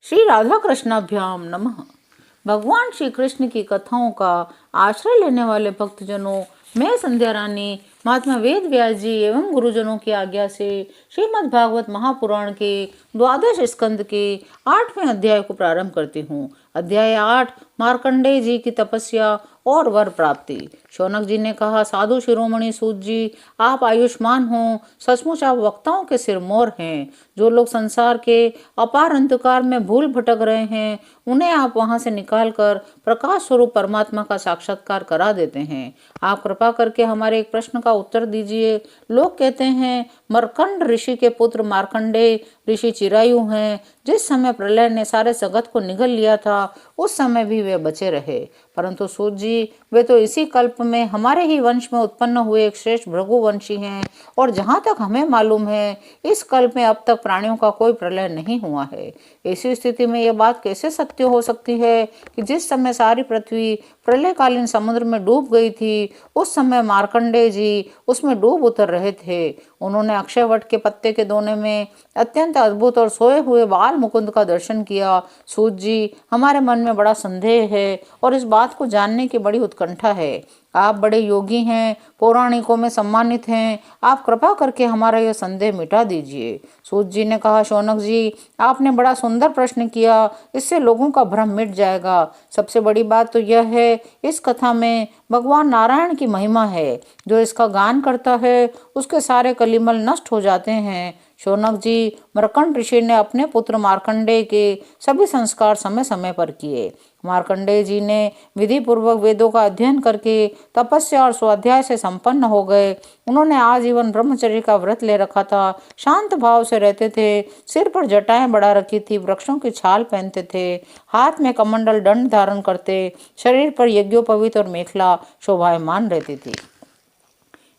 श्री राधा कृष्णाभ्याम नमः। भगवान श्री कृष्ण की कथाओं का आश्रय लेने वाले भक्तजनों, मैं संध्या रानी महात्मा वेद व्यास जी एवं गुरुजनों की आज्ञा से श्रीमद् भागवत महापुराण के द्वादश स्कंद के 8वें अध्याय को प्रारंभ करती हूँ। अध्याय 8, मार्कंडेय जी की तपस्या और वर प्राप्ति। शौनक जी ने कहा, साधु शिरोमणि सूत जी, आप आयुष्मान हो। सचमुच आप वक्ताओं के सिरमौर हैं। जो लोग संसार के अपार अंधकार में भूल भटक रहे हैं, उन्हें आप वहां से निकाल कर प्रकाश स्वरूप परमात्मा का साक्षात्कार करा देते हैं। आप कृपा करके हमारे एक प्रश्न का उत्तर दीजिए। लोग कहते हैं मरकंड ऋषि के पुत्र मार्कंडेय ऋषि चिरायु हैं। जिस समय प्रलय ने सारे जगत को निगल लिया था, उस समय भी वे बचे रहे। परंतु सूत जी, वे तो इसी कल्प में हमारे ही वंश में उत्पन्न हुए एक श्रेष्ठ भृगुवंशी हैं, और जहाँ तक हमें मालूम है, इस कल्प में अब तक प्राणियों का कोई प्रलय नहीं हुआ है। ऐसी स्थिति में यह बात कैसे सत्य हो सकती है कि जिस समय सारी पृथ्वी प्रलयकालीन समुद्र में डूब गई थी, उस समय मार्कंडेय जी उसमें डूब उतर रहे थे। उन्होंने अक्षय वट के पत्ते के दोने में अत्यंत अद्भुत और सोए हुए बाल मुकुंद का दर्शन किया। सूत जी, हमारे मन में बड़ा संदेह है और इस बात को जानने की बड़ी उत्कंठा है। आप बड़े योगी हैं, पौराणिकों में सम्मानित हैं। आप कृपा करके हमारा यह संदेह मिटा दीजिए। सूत जी ने कहा, शौनक जी, आपने बड़ा सुंदर प्रश्न किया। इससे लोगों का भ्रम मिट जाएगा। सबसे बड़ी बात तो यह है, इस कथा में भगवान नारायण की महिमा है। जो इसका गान करता है, उसके सारे कलिमल नष्ट हो जाते हैं। शौनक जी, मरकंड ऋषि ने अपने पुत्र मार्कंडेय के सभी संस्कार समय समय पर किए। मार्कंडेय जी ने विधि पूर्वक वेदों का अध्ययन करके तपस्या और स्वाध्याय से संपन्न हो गए। उन्होंने आजीवन ब्रह्मचर्य का व्रत ले रखा था, शांत भाव से रहते थे, सिर पर जटाएं बढ़ा रखी थी, वृक्षों की छाल पहनते थे, हाथ में कमंडल दंड धारण करते, शरीर पर यज्ञोपवीत और मेखला शोभायमान रहती थी।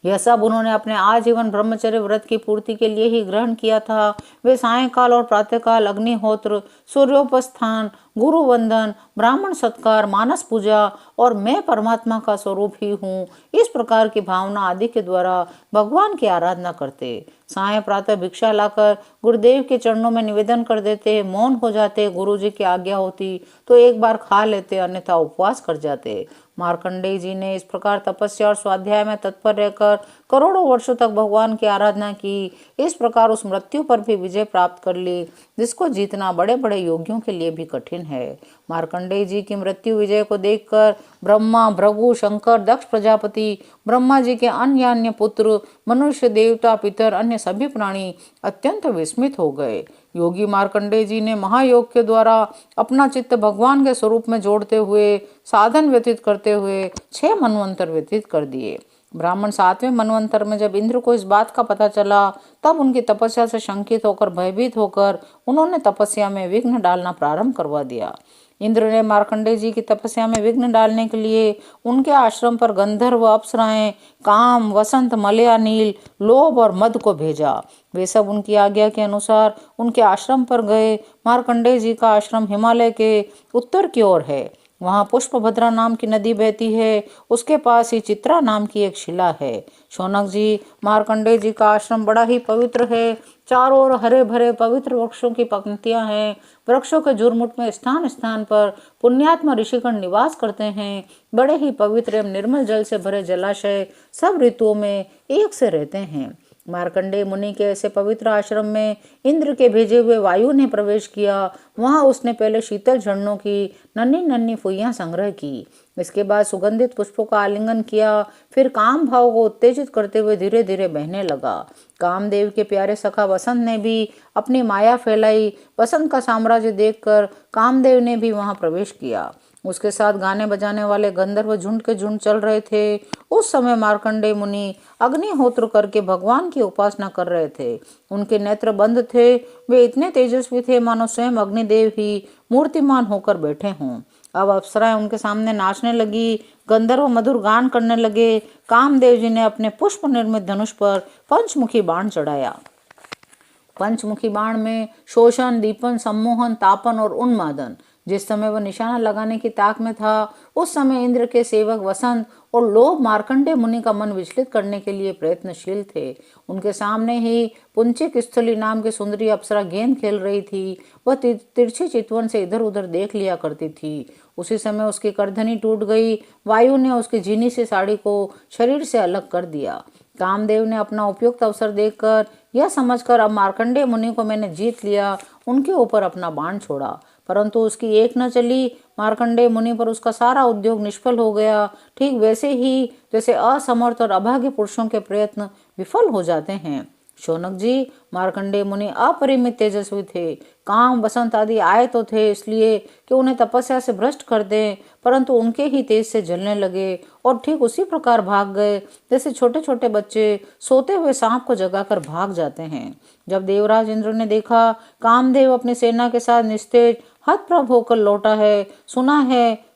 यह सब उन्होंने अपने आजीवन ब्रह्मचर्य व्रत की पूर्ति के लिए ही ग्रहण किया था। वे सायंकाल और प्रातःकाल अग्निहोत्र, सूर्योपस्थान, गुरु वंदन, ब्राह्मण सत्कार, मानस पूजा और मैं परमात्मा का स्वरूप ही हूँ, इस प्रकार की भावना आदि के द्वारा भगवान की आराधना करते। साय प्रातः भिक्षा लाकर गुरुदेव के चरणों में निवेदन कर देते, मौन हो जाते, गुरु जी की आज्ञा होती तो एक बार खा लेते, अन्यथा उपवास कर जाते। मार्कंडेय जी ने इस प्रकार तपस्या और स्वाध्याय में तत्पर रहकर करोड़ों वर्षों तक भगवान की आराधना की। इस प्रकार उस मृत्यु पर भी विजय प्राप्त कर ली, जिसको जीतना बड़े बड़े योगियों के लिए भी कठिन है। मार्कंडेय जी की मृत्यु विजय को देखकर ब्रह्मा, भृगु, शंकर, दक्ष प्रजापति, ब्रह्मा जी के अन्य पुत्र, मनुष्य, देवता, पितर, अन्य सभी प्राणी अत्यंत विस्मित हो गए। योगी मार्कंडेय जी ने महायोग के द्वारा अपना चित्त भगवान के स्वरूप में जोड़ते हुए, साधन व्यतीत करते हुए 6 मनवंतर व्यतीत कर दिए। ब्राह्मण 7वें मनवंतर में जब इंद्र को इस बात का पता चला, तब उनकी तपस्या से शंकित होकर, भयभीत होकर उन्होंने तपस्या में विघ्न डालना प्रारंभ करवा दिया। इंद्र ने मार्कंडेय जी की तपस्या में विघ्न डालने के लिए उनके आश्रम पर गंधर्व, अप्सराएं, काम, वसंत, मलया, नील, लोभ और मद को भेजा। वे सब उनकी आज्ञा के अनुसार उनके आश्रम पर गए। मार्कंडेय जी का आश्रम हिमालय के उत्तर की ओर है। वहाँ पुष्पभद्रा नाम की नदी बहती है। उसके पास ही चित्रा नाम की एक शिला है। शौनक जी, मार्कंडेय जी का आश्रम बड़ा ही पवित्र है। चारों ओर हरे भरे पवित्र वृक्षों की पंक्तियां हैं। वृक्षों के झुरमुट में स्थान स्थान पर पुण्यात्मा ऋषिगण निवास करते हैं। बड़े ही पवित्र एवं निर्मल जल से भरे जलाशय सब ऋतुओं में एक से रहते हैं। मार्कंडेय मुनि के ऐसे पवित्र आश्रम में इंद्र के भेजे हुए वायु ने प्रवेश किया। वहां उसने पहले शीतल झरनों की नन्ही नन्ही फुइयां संग्रह की। इसके बाद सुगंधित पुष्पों का आलिंगन किया। फिर काम भाव को उत्तेजित करते हुए धीरे धीरे बहने लगा। कामदेव के प्यारे सखा वसंत ने भी अपनी माया फैलाई। वसंत का साम्राज्य देखकर कामदेव ने भी वहां प्रवेश किया। उसके साथ गाने बजाने वाले गंधर्व झुंड के झुंड चल रहे थे। उस समय मार्कंडेय मुनि अग्निहोत्र करके भगवान की उपासना कर रहे थे। उनके नेत्र बंद थे। वे इतने तेजस्वी थे मानो स्वयं अग्निदेव ही मूर्तिमान होकर बैठे हों। अब अप्सराएं उनके सामने नाचने लगी। गंधर्व मधुर गान करने लगे। कामदेव जी ने अपने पुष्प निर्मित धनुष पर पंचमुखी बाण चढ़ाया पंचमुखी बाण में शोषण, दीपन, सम्मोहन, तापन और उन्मादन। जिस समय वह निशाना लगाने की ताक में था, उस समय इंद्र के सेवक वसंत और लोभ मार्कंडेय मुनि का मन विचलित करने के लिए प्रयत्नशील थे। उनके सामने ही पुंचिक स्थली नाम की सुंदरी अप्सरा गेंद खेल रही थी। वह तिरछी चितवन से इधर उधर देख लिया करती थी। उसी समय उसकी करधनी टूट गई। वायु ने उसकी झीनी सी साड़ी को शरीर से अलग कर दिया। कामदेव ने अपना उपयुक्त अवसर देखकर, यह समझकर अब मार्कंडेय मुनि को मैंने जीत लिया, उनके ऊपर अपना बाण छोड़ा, परंतु उसकी एक न चली। मार्कंडेय मुनि पर उसका सारा उद्योग निष्फल हो गया। ठीक वैसे ही जैसे असमर्थ और अभागे पुरुषों के प्रयत्न विफल हो जाते हैं। शौनक जी, मार्कंडेय मुनि अपरिमित तेजस्वी थे। काम, वसंत आदि आए तो थे इसलिए कि उन्हें तपस्या से भ्रष्ट कर दें, परंतु उनके ही तेज से जलने लगे और ठीक उसी प्रकार भाग गए जैसे छोटे छोटे बच्चे सोते हुए सांप को जगाकर भाग जाते हैं। जब देवराज इंद्र ने देखा कामदेव अपनी सेना के साथ निस्तेज हतप्रभ होकर लौटा है, सुना है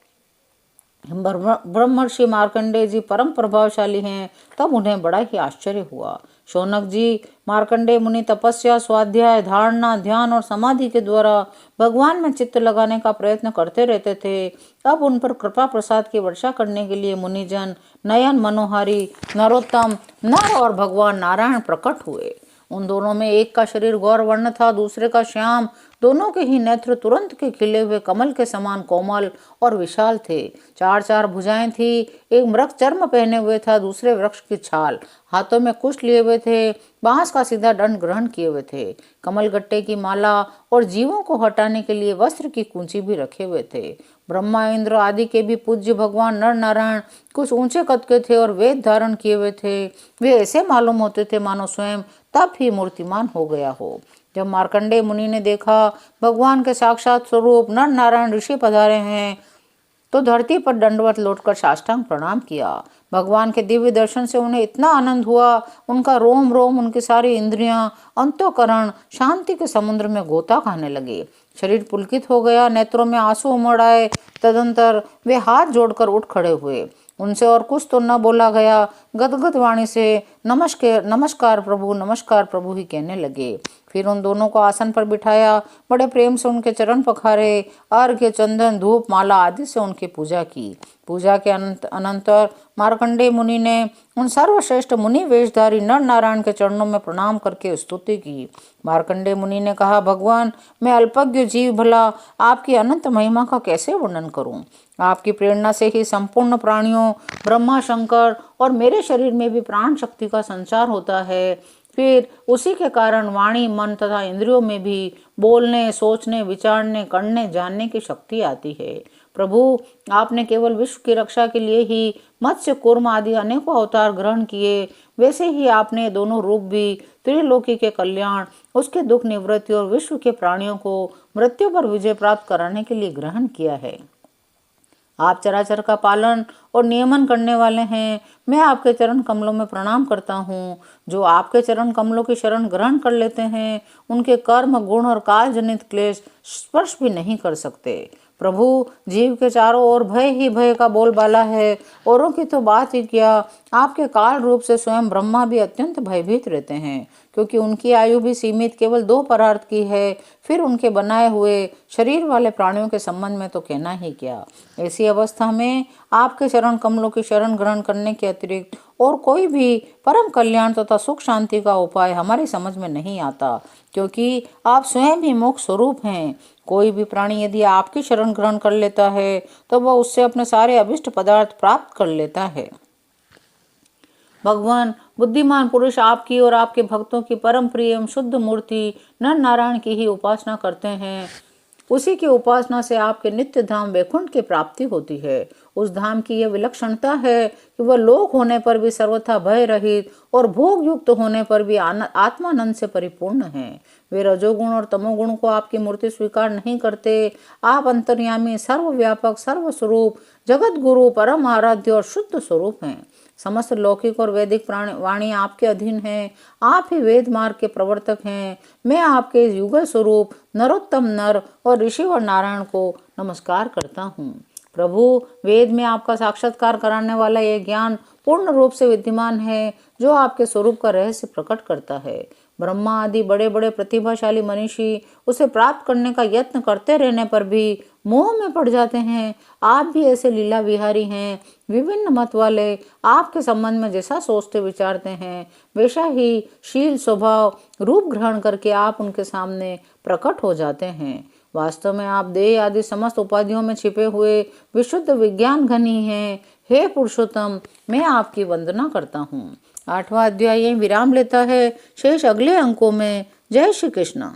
ब्रह्मर्षि मार्कंडेय जी परम प्रभावशाली हैं, तब उन्हें बड़ा ही आश्चर्य हुआ। शौनक जी, मार्कंडेय मुनि तपस्या, स्वाध्याय, धारणा, ध्यान और समाधि के द्वारा भगवान में चित्त लगाने का प्रयत्न करते रहते थे। अब उन पर कृपा प्रसाद की वर्षा करने के लिए मुनिजन नयन मनोहारी नरोत्तम नर और भगवान नारायण प्रकट हुए। उन दोनों में एक का शरीर गौर वर्ण था, दूसरे का श्याम। दोनों के ही नेत्र तुरंत के खिले हुए कमल के समान कोमल और विशाल थे। चार चार भुजाएं थी। एक मृग चर्म पहने हुए था, दूसरे वृक्ष की छाल। हाथों में कुश लिए हुए थे, बांस का सीधा दंड ग्रहण किए हुए थे। कमल गट्टे की माला और जीवों को हटाने के लिए वस्त्र की कूंची भी रखे हुए थे। ब्रह्मा, इंद्र आदि के भी पूज्य भगवान नर नारायण कुछ ऊंचे कद के थे और वेद धारण किए हुए थे। वे ऐसे मालूम होते थे मानो स्वयं तब ही मूर्तिमान हो गया हो। जब मार्कंडेय मुनि ने देखा भगवान के साक्षात स्वरूप नर नारायण ऋषि पधारे हैं, तो धरती पर दंडवत लौटकर साष्टांग प्रणाम किया। भगवान के दिव्य दर्शन से उन्हें इतना आनंद हुआ, उनका रोम रोम, उनकी सारी इंद्रियां, अंतःकरण शांति के समुद्र में गोता खाने लगे। शरीर पुलकित हो गया, नेत्रों में आंसू उमड़ आए। तदंतर वे हाथ जोड़कर उठ खड़े हुए। उनसे और कुछ तो न बोला गया। गदगद वाणी से नमस्कार प्रभु ही कहने लगे। फिर उन दोनों को आसन पर बिठाया, बड़े प्रेम से उनके चरण पखारे, अर्घ्य, चंदन, धूप, माला आदि से उनकी पूजा की। पूजा के अनंतर मार्कंडेय मुनि ने उन सर्वश्रेष्ठ मुनि वेशधारी नर नारायण के चरणों में प्रणाम करके स्तुति की। मार्कंडेय मुनि ने कहा, भगवान, मैं अल्पज्ञ जीव भला आपकी अनंत महिमा का कैसे वर्णन करूं। आपकी प्रेरणा से ही संपूर्ण प्राणियों, ब्रह्मा, शंकर और मेरे शरीर में भी प्राण शक्ति का संचार होता है। फिर उसी के कारण वाणी, मन तथा इंद्रियों में भी बोलने, सोचने, विचारने, करने, जानने की शक्ति आती है। प्रभु, आपने केवल विश्व की रक्षा के लिए ही मत्स्य, कूर्म आदि अनेकों अवतार ग्रहण किए, वैसे ही आपने दोनों रूप भी त्रिलोकी के कल्याण, उसके दुख निवृत्ति और विश्व के प्राणियों को मृत्यु पर विजय प्राप्त कराने के लिए ग्रहण किया है। आप चराचर का पालन और नियमन करने वाले हैं। मैं आपके चरण कमलों में प्रणाम करता हूँ। जो आपके चरण कमलों की शरण ग्रहण कर लेते हैं, उनके कर्म, गुण और काल जनित क्लेश स्पर्श भी नहीं कर सकते। प्रभु, जीव के चारों ओर भय ही भय का बोलबाला है। औरों की तो बात ही क्या, आपके काल रूप से स्वयं ब्रह्मा भी अत्यंत भयभीत रहते हैं, क्योंकि उनकी आयु भी सीमित केवल 2 परार्थ की है। फिर उनके बनाए हुए शरीर वाले प्राणियों के संबंध में तो कहना ही क्या। ऐसी अवस्था में आपके चरण कमलों की शरण ग्रहण करने के अतिरिक्त और कोई भी परम कल्याण तथा सुख शांति का उपाय हमारी समझ में नहीं आता, क्योंकि आप स्वयं ही मोक्ष स्वरूप हैं। कोई भी प्राणी यदि आपकी शरण ग्रहण कर लेता है, तो वह उससे अपने सारे अभिष्ट पदार्थ प्राप्त कर लेता है। भगवान, बुद्धिमान पुरुष आपकी और आपके भक्तों की परम प्रिय एवं शुद्ध मूर्ति नर नारायण की ही उपासना करते हैं। उसी की उपासना से आपके नित्य धाम वैकुंठ की प्राप्ति होती है। उस धाम की यह विलक्षणता है कि वह लोक होने पर भी सर्वथा भय रहित और भोग युक्त होने पर भी आत्मानंद से परिपूर्ण है। वे रजोगुण और तमोगुण को आपकी मूर्ति स्वीकार नहीं करते। आप अंतर्यामी, सर्वव्यापक, सर्वस्वरूप, जगत गुरु, परम आराध्य और शुद्ध स्वरूप हैं। समस्त लौकिक और वैदिक वाणी आपके अधीन है। आप ही वेद मार्ग के प्रवर्तक हैं। मैं आपके युगल स्वरूप नरोत्तम नर और ऋषि और नारायण को नमस्कार करता हूँ। प्रभु, वेद में आपका साक्षात्कार कराने वाला यह ज्ञान पूर्ण रूप से विद्यमान है, जो आपके स्वरूप का रहस्य प्रकट करता है। ब्रह्मा आदि बड़े बड़े प्रतिभाशाली मनीषी उसे प्राप्त करने का यत्न करते रहने पर भी मोह में पड़ जाते हैं। आप भी ऐसे लीला विहारी हैं। विभिन्न मत वाले आपके संबंध में जैसा सोचते विचारते हैं, वैसा ही शील स्वभाव रूप ग्रहण करके आप उनके सामने प्रकट हो जाते हैं। वास्तव में आप देह आदि समस्त उपाधियों में छिपे हुए विशुद्ध विज्ञान घनी हैं। हे पुरुषोत्तम, मैं आपकी वंदना करता हूँ। 8वां अध्याय यहीं विराम लेता है। शेष अगले अंकों में। जय श्री कृष्ण।